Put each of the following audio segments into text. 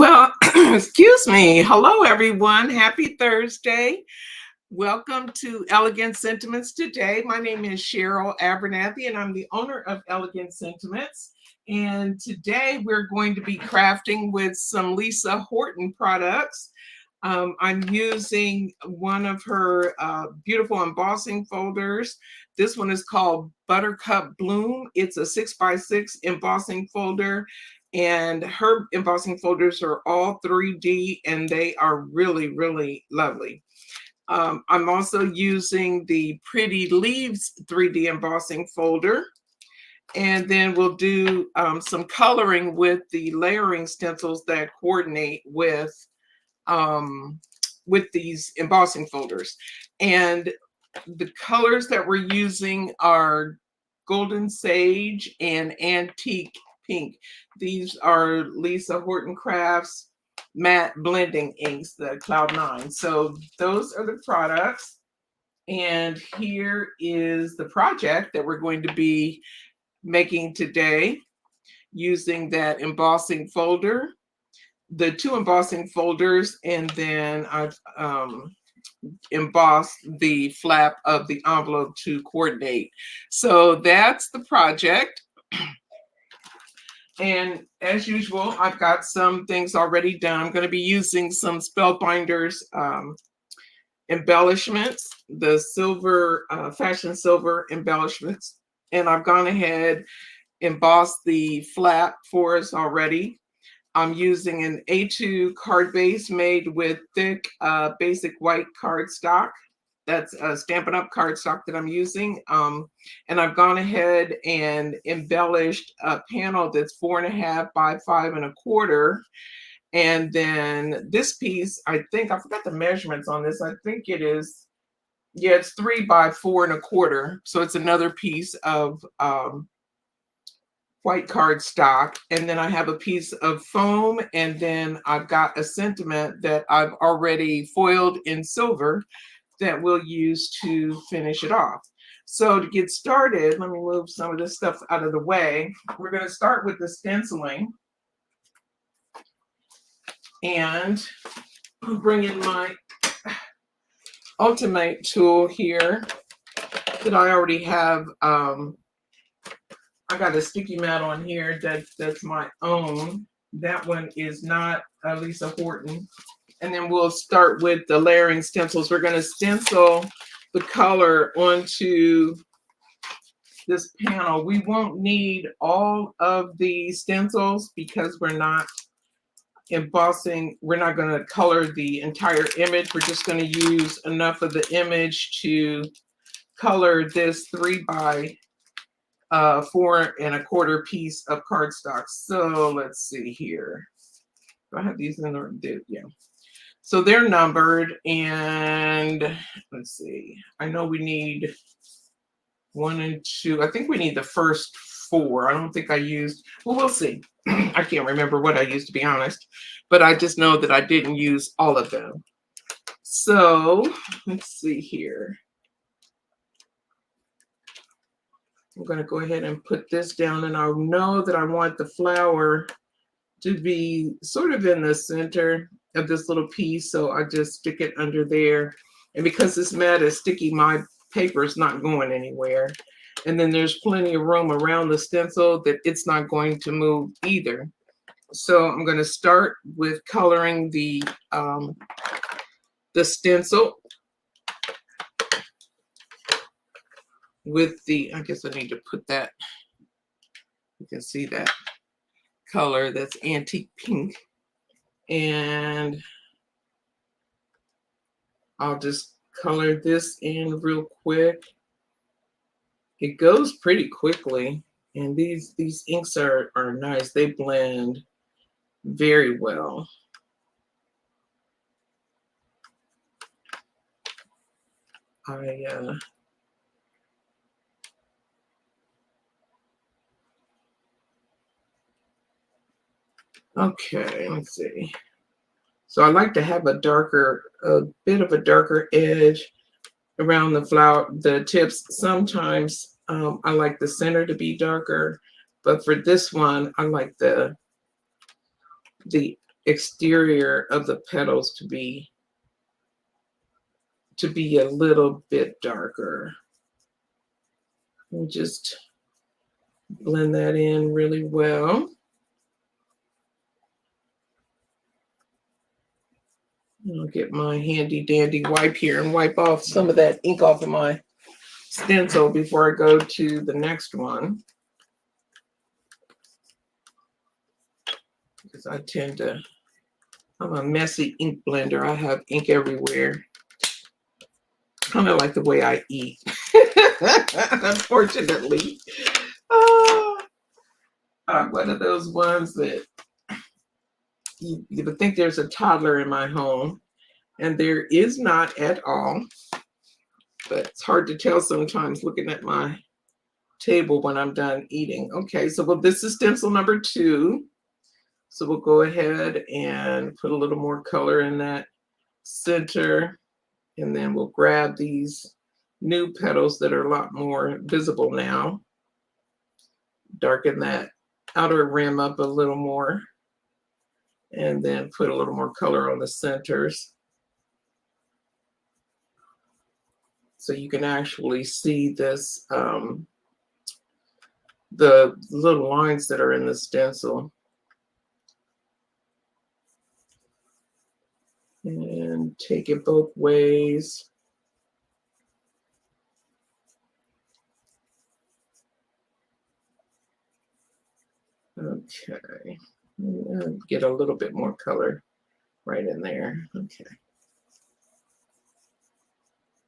Well, excuse me. Hello, everyone. Happy Thursday. Welcome to Elegant Sentiments today. My name is Cheryl Abernathy, and I'm the owner of Elegant Sentiments. And today we're going to be crafting with some Lisa Horton products. I'm using one of her beautiful embossing folders. This one is called Buttercup Bloom. It's a 6x6 embossing folder, and her embossing folders are all 3D and they are really, really lovely. I'm also using the Pretty Leaves 3D embossing folder. And then we'll do some coloring with the layering stencils that coordinate with these embossing folders. And the colors that we're using are Golden Sage and Antique Pink. These are Lisa Horton Crafts matte blending inks, the Cloud 9. So those are the products. And here is the project that we're going to be making today using that embossing folder, the two embossing folders, and then I've embossed the flap of the envelope to coordinate. So that's the project. And as usual, I've got some things already done. I'm going to be using some Spellbinders embellishments, the silver, fashion silver embellishments. And I've gone ahead, embossed the flap for us already. I'm using an A2 card base made with thick basic white cardstock. That's Stampin' Up! Cardstock that I'm using. And I've gone ahead and embellished a panel that's 4.5 by 5.25. And then this piece, I think, I forgot the measurements on this. I think it is, yeah, it's 3 by 4.25. So it's another piece of white cardstock, and then I have a piece of foam, and then I've got a sentiment that I've already foiled in silver that we'll use to finish it off. So to get started, let me move some of this stuff out of the way. We're going to start with the stenciling, and bring in my Ultimate tool here that I already have. I got a sticky mat on here that's my own. That one is not Lisa Horton. And then we'll start with the layering stencils. We're going to stencil the color onto this panel. We won't need all of the stencils because we're not embossing. We're not going to color the entire image. We're just going to use enough of the image to color this 3 by 4.25 piece of cardstock. So let's see here. Do I have these in the, yeah. So they're numbered, and let's see. I know we need 1 and 2. I think we need the first 4. I don't think I used, well, we'll see. I can't remember what I used, to be honest, but I just know that I didn't use all of them. So let's see here. I'm going to go ahead and put this down, and I know that I want the flower to be sort of in the center of this little piece, so I just stick it under there. And because this mat is sticky, my paper is not going anywhere. And then there's plenty of room around the stencil that it's not going to move either. So I'm going to start with coloring the stencil with the, I guess I need to put that, you can see that color, that's Antique Pink. And I'll just color this in real quick. It goes pretty quickly, and these inks are nice. They blend very well. Okay, let's see. So I like to have a bit of a darker edge around the flower, the tips. Sometimes I like the center to be darker, but for this one, I like the exterior of the petals to be a little bit darker. And just blend that in really well. I'll get my handy dandy wipe here and wipe off some of that ink off of my stencil before I go to the next one. Because I'm a messy ink blender. I have ink everywhere. Kind of like the way I eat, unfortunately. I'm one of those ones that you would think there's a toddler in my home, and there is not at all. But it's hard to tell sometimes looking at my table when I'm done eating. Okay, so this is stencil number 2. So we'll go ahead and put a little more color in that center. And then we'll grab these new petals that are a lot more visible now. Darken that outer rim up a little more. And then put a little more color on the centers. So you can actually see this, the little lines that are in the stencil. And take it both ways. Okay, get a little bit more color right in there. Okay.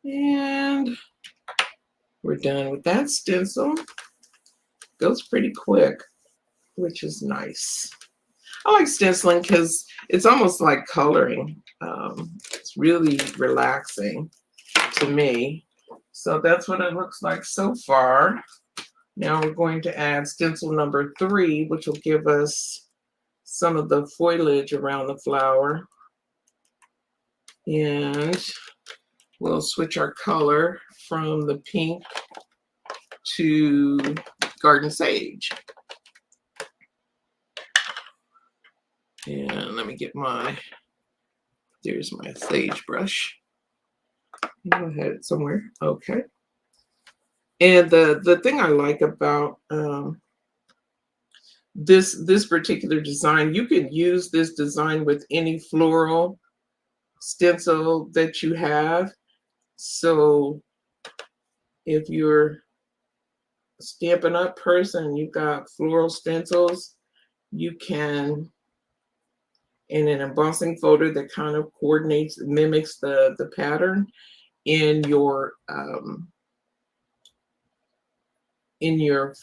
And we're done with that stencil. Goes pretty quick, which is nice. I like stenciling because it's almost like coloring. It's really relaxing to me. So that's what it looks like so far. Now we're going to add stencil number 3, which will give us some of the foliage around the flower. And we'll switch our color from the pink to garden sage. And let me get there's my sage brush. I had it somewhere. Okay. And the thing I like about this particular design, you can use this design with any floral stencil that you have. So if you're a Stampin' Up person, you've got floral stencils, you can, in an embossing folder that kind of mimics the pattern in your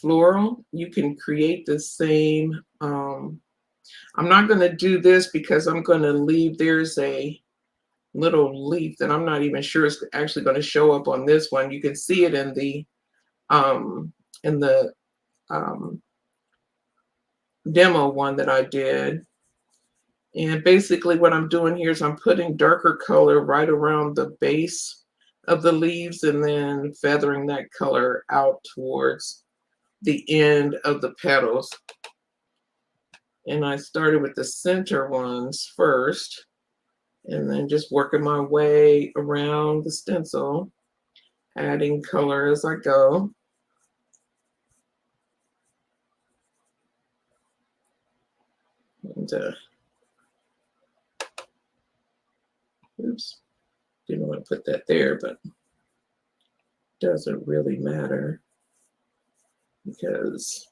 floral, you can create the same. I'm not going to do this because I'm going to leave, there's a little leaf that I'm not even sure is actually going to show up on this one. You can see it in the demo one that I did. And basically what I'm doing here is I'm putting darker color right around the base of the leaves and then feathering that color out towards the end of the petals. And I started with the center ones first, and then just working my way around the stencil, adding color as I go. And oops, didn't want to put that there, but it doesn't really matter because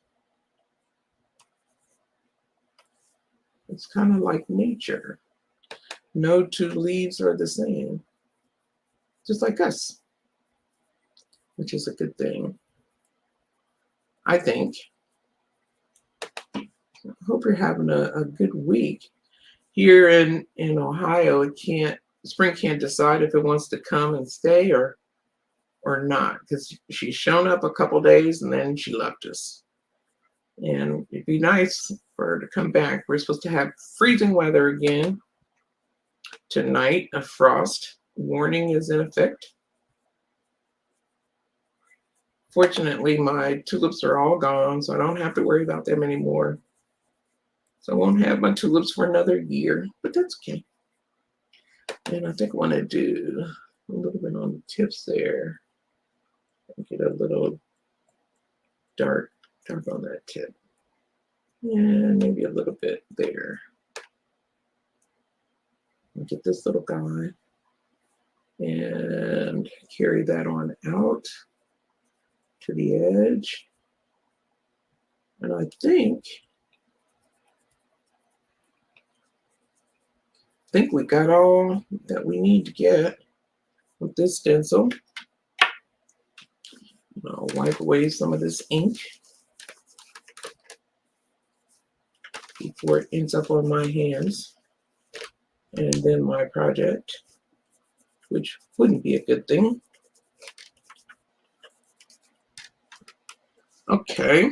it's kind of like nature. No two leaves are the same, just like us, which is a good thing, I think. I hope you're having a good week. Here in Ohio, spring can't decide if it wants to come and stay or not, because she's shown up a couple days and then she left us. And it'd be nice for her to come back. We're supposed to have freezing weather again tonight. A frost warning is in effect. Fortunately, my tulips are all gone, so I don't have to worry about them anymore. So I won't have my tulips for another year, but that's okay. And I think I want to do a little bit on the tips there. Get a little dark on that tip. And maybe a little bit there. And get this little guy and carry that on out to the edge. And I think we got all that we need to get with this stencil. I'll wipe away some of this ink before it ends up on my hands. And then my project, which wouldn't be a good thing. Okay.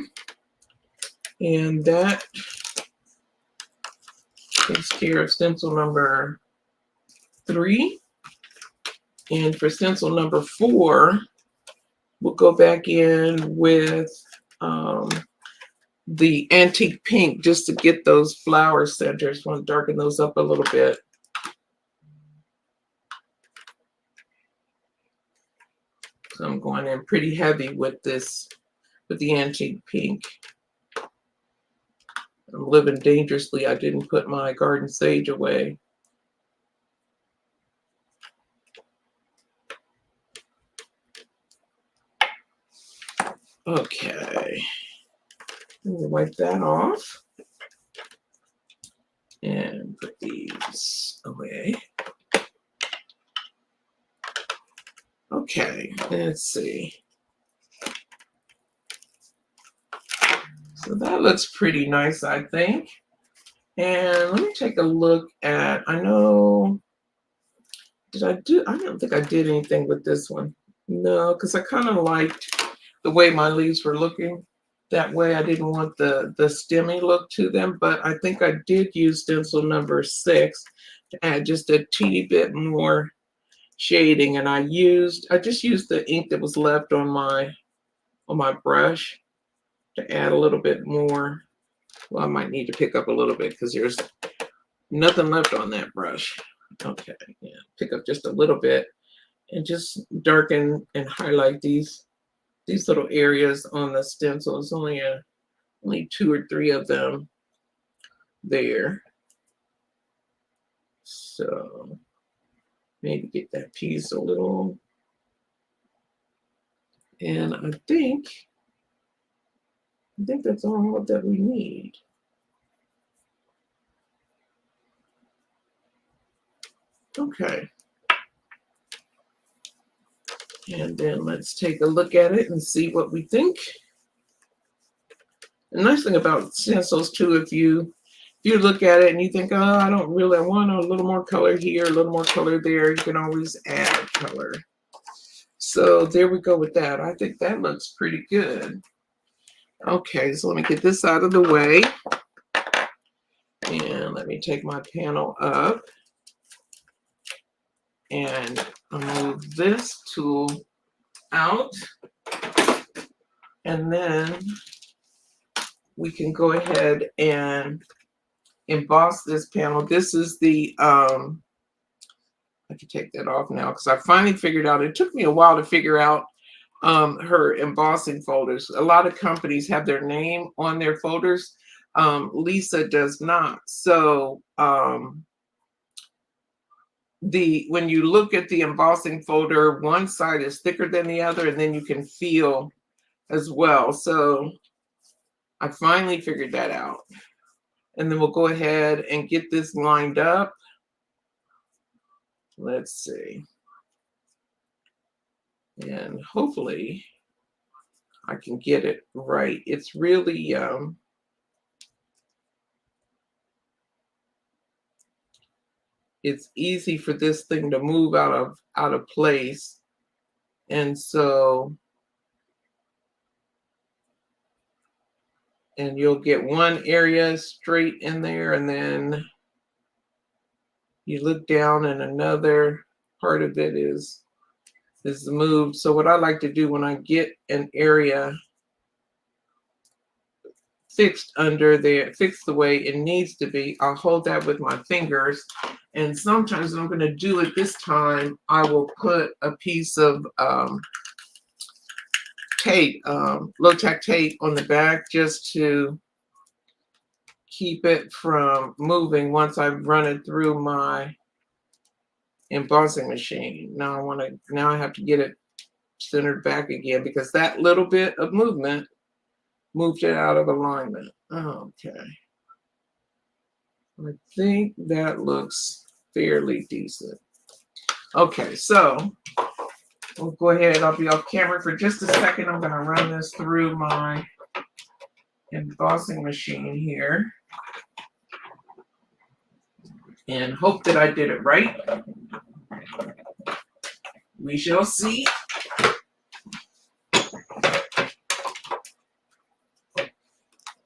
And that takes care of stencil number 3. And for stencil number 4, we'll go back in with the antique pink just to get those flower centers. Want to darken those up a little bit. So I'm going in pretty heavy with this, with the antique pink. I'm living dangerously. I didn't put my garden sage away. Okay. We'll wipe that off and put these away. Okay, let's see. So that looks pretty nice, I think. And let me take a look at, I don't think I did anything with this one. No, because I kind of liked the way my leaves were looking. That way I didn't want the stemmy look to them, but I think I did use stencil number 6 to add just a teeny bit more shading. And I just used the ink that was left on my brush to add a little bit more. Well, I might need to pick up a little bit because there's nothing left on that brush. Okay, yeah, pick up just a little bit and just darken and highlight these little areas on the stencil. It's only 2 or 3 of them there. So maybe get that piece a little. And I think that's all that we need. Okay. And then let's take a look at it and see what we think. The nice thing about stencils too, if you look at it and you think, oh, I want a little more color here, a little more color there, you can always add color. So there we go with that. I think that looks pretty good. Okay, so let me get this out of the way. And let me take my panel up. And I'll move this tool out. And then we can go ahead and emboss this panel. This is the, I can take that off now because I finally figured out, it took me a while to figure out her embossing folders. A lot of companies have their name on their folders. Lisa does not. So when you look at the embossing folder, one side is thicker than the other, and then you can feel as well. So I finally figured that out. And then we'll go ahead and get this lined up. Let's see. And hopefully I can get it right. It's really it's easy for this thing to move out of place. And so, and you'll get one area straight in there, and then you look down and another part of it is moved. So what I like to do when I get an area fixed under there, fixed the way it needs to be. I'll hold that with my fingers. And sometimes when I'm going to do it this time, I will put a piece of tape, low-tack tape on the back just to keep it from moving once I've run it through my embossing machine. Now I have to get it centered back again because that little bit of movement moved it out of alignment. Okay. I think that looks fairly decent. Okay, so we'll go ahead. I'll be off camera for just a second. I'm going to run this through my embossing machine here and hope that I did it right. We shall see.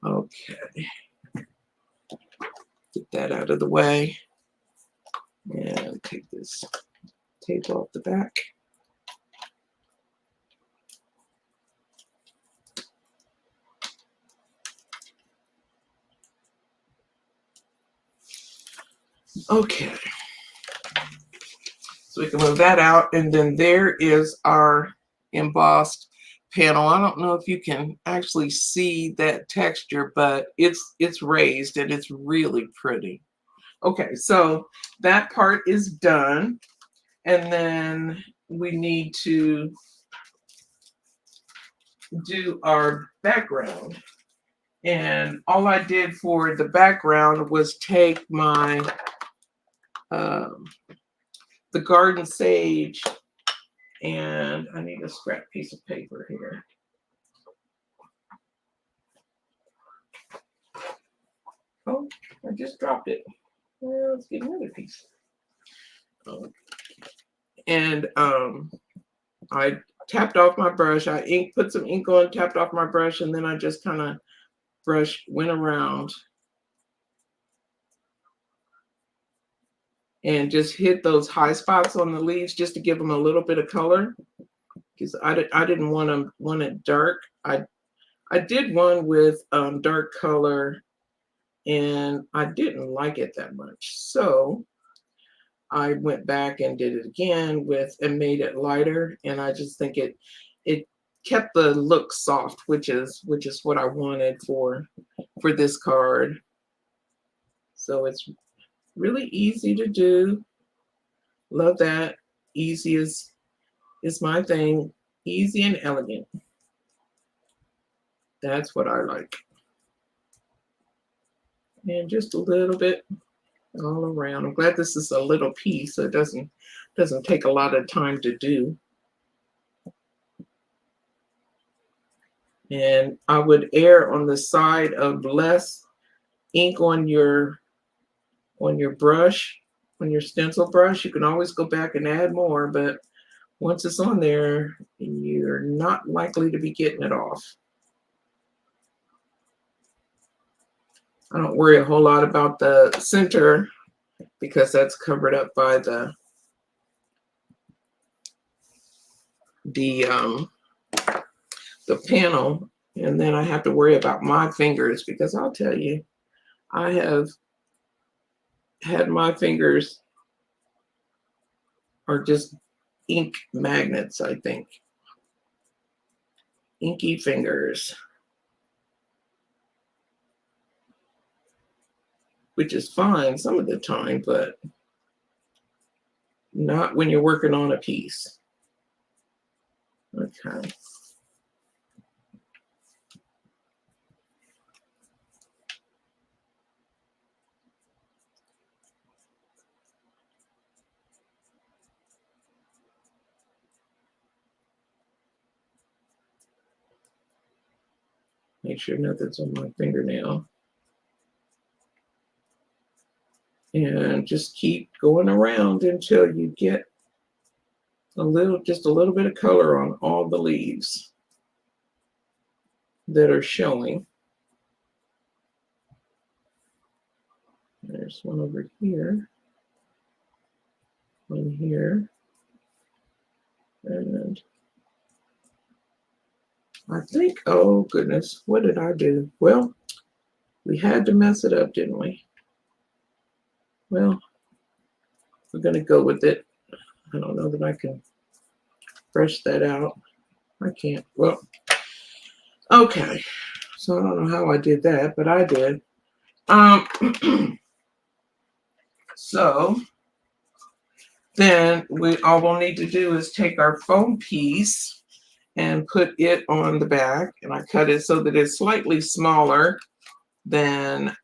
Okay. Get that out of the way and take this tape off the back. Okay. So we can move that out, and then there is our embossed panel. I don't know if you can actually see that texture, but it's raised and it's really pretty. Okay, so that part is done, and then we need to do our background. And all I did for the background was take my the garden sage, and I need a scrap piece of paper here. Oh, I just dropped it. Well, let's get another piece. And I tapped off my brush. I put some ink on, tapped off my brush, and then I just kind of went around and just hit those high spots on the leaves just to give them a little bit of color, because I didn't want it dark. I did one with dark color, and I didn't like it that much, so I went back and did it again and made it lighter, and I just think it kept the look soft, which is what I wanted for this card. So it's really easy to do. Love that. Easy is my thing. Easy and elegant. That's what I like. And just a little bit all around. I'm glad this is a little piece, so it doesn't take a lot of time to do. And I would err on the side of less ink on your brush, on your stencil brush. You can always go back and add more, but once it's on there, you're not likely to be getting it off. I don't worry a whole lot about the center because that's covered up by the panel, and then I have to worry about my fingers, because I'll tell you, I have had my fingers are just ink magnets, I think. Inky fingers. Which is fine some of the time, but not when you're working on a piece. Okay. Make sure nothing's on my fingernail. And just keep going around until you get just a little bit of color on all the leaves that are showing. There's one over here, one here, and I think, oh goodness, what did I do? Well, We had to mess it up, didn't we? Well, we're going to go with it. I don't know that I can brush that out. I can't. Well, okay. So I don't know how I did that, but I did. So then all we'll need to do is take our foam piece and put it on the back, and I cut it so that it's slightly smaller than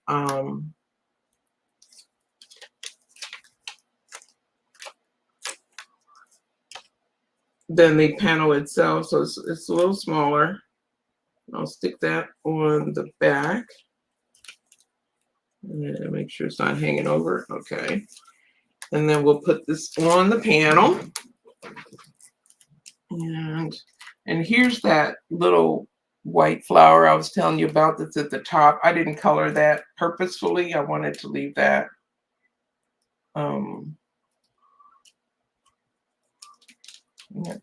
the panel itself, so it's a little smaller. I'll stick that on the back and make sure it's not hanging over. Okay, and then we'll put this on the panel, and here's that little white flower I was telling you about that's at the top. I didn't color that purposefully. I wanted to leave that. I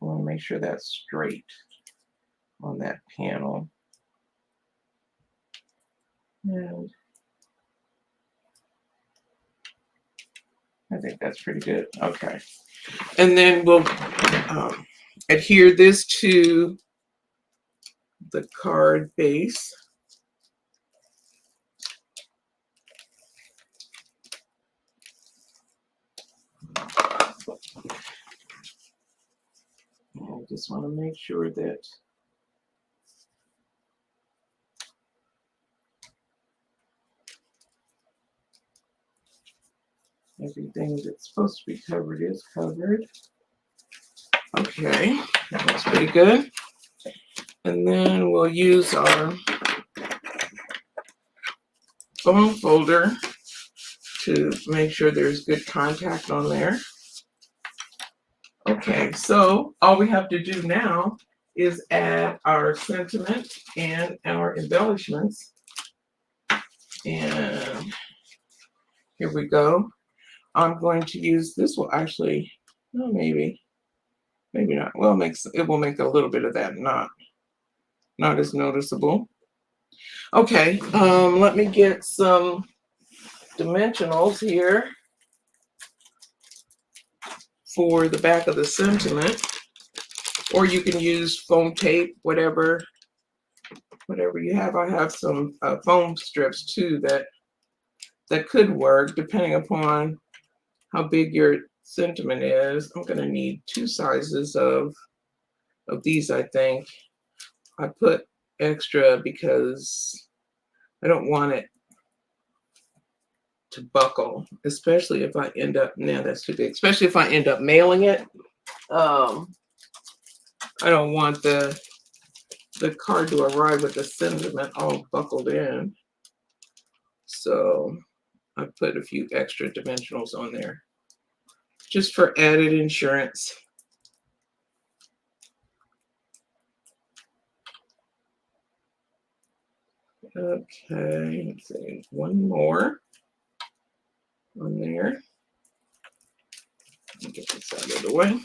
want to make sure that's straight on that panel. And I think that's pretty good. Okay. And then we'll adhere this to the card base. I just want to make sure that everything that's supposed to be covered is covered. Okay, that looks pretty good. And then we'll use our foam folder to make sure there's good contact on there. Okay, so all we have to do now is add our sentiment and our embellishments. And here we go. I'm going to use this. Will actually, well, maybe not. Well, it will make a little bit of that not as noticeable. Okay, let me get some dimensionals here for the back of the sentiment, or you can use foam tape, whatever you have. I have some foam strips too that could work depending upon how big your sentiment is. I'm going to need 2 sizes of these, I think. I put extra because I don't want it to buckle, especially if I end up, no, that's too big, especially if I end up mailing it. I don't want the card to arrive with the sentiment all buckled in. So I put a few extra dimensionals on there just for added insurance. Okay, let's see, one more on there. Let me get this out of the way.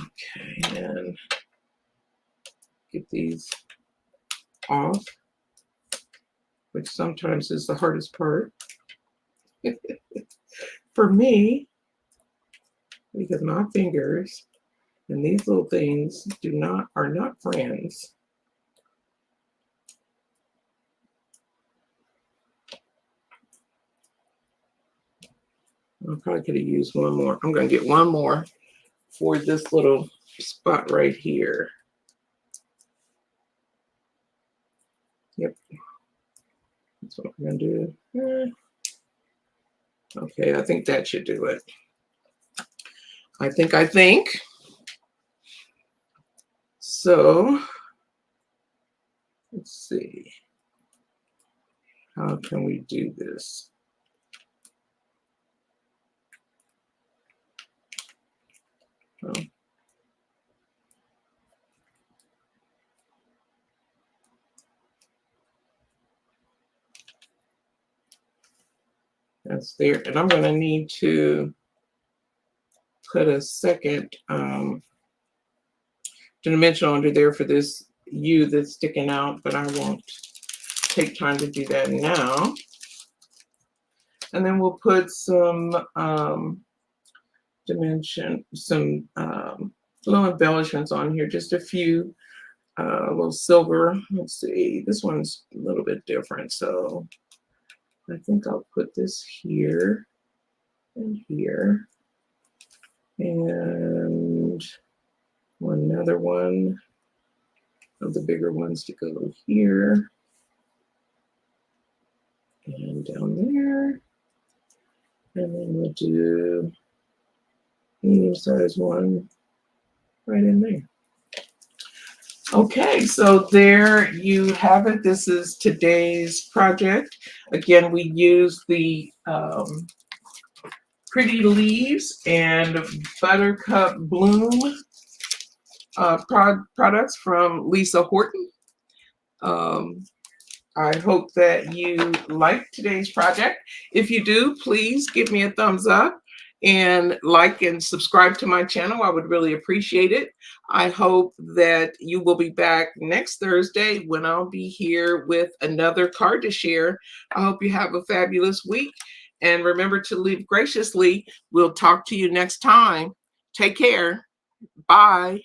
Okay, and get these off, which sometimes is the hardest part for me, because my fingers and these little things are not friends. I probably could have used one more. I'm going to get one more for this little spot right here. Yep. That's what I'm going to do. Okay, I think that should do it. I think. So, let's see. How can we do this? Oh. That's there. And I'm going to need to put a second dimension under there for this U that's sticking out, but I won't take time to do that now. And then we'll put some dimension, some little embellishments on here, just a few, a little silver. Let's see, this one's a little bit different, so I think I'll put this here and here, and another one of the bigger ones to go here and down there, and then we'll do medium size one right in there. Okay, so there you have it. This is today's project. Again, we use the Pretty Leaves and Buttercup Bloom products from Lisa Horton. I hope that you liked today's project. If you do, please give me a thumbs up and like and subscribe to my channel. I would really appreciate it. I hope that you will be back next Thursday when I'll be here with another card to share. I hope you have a fabulous week, and remember to live graciously. We'll talk to you next time. Take care. Bye.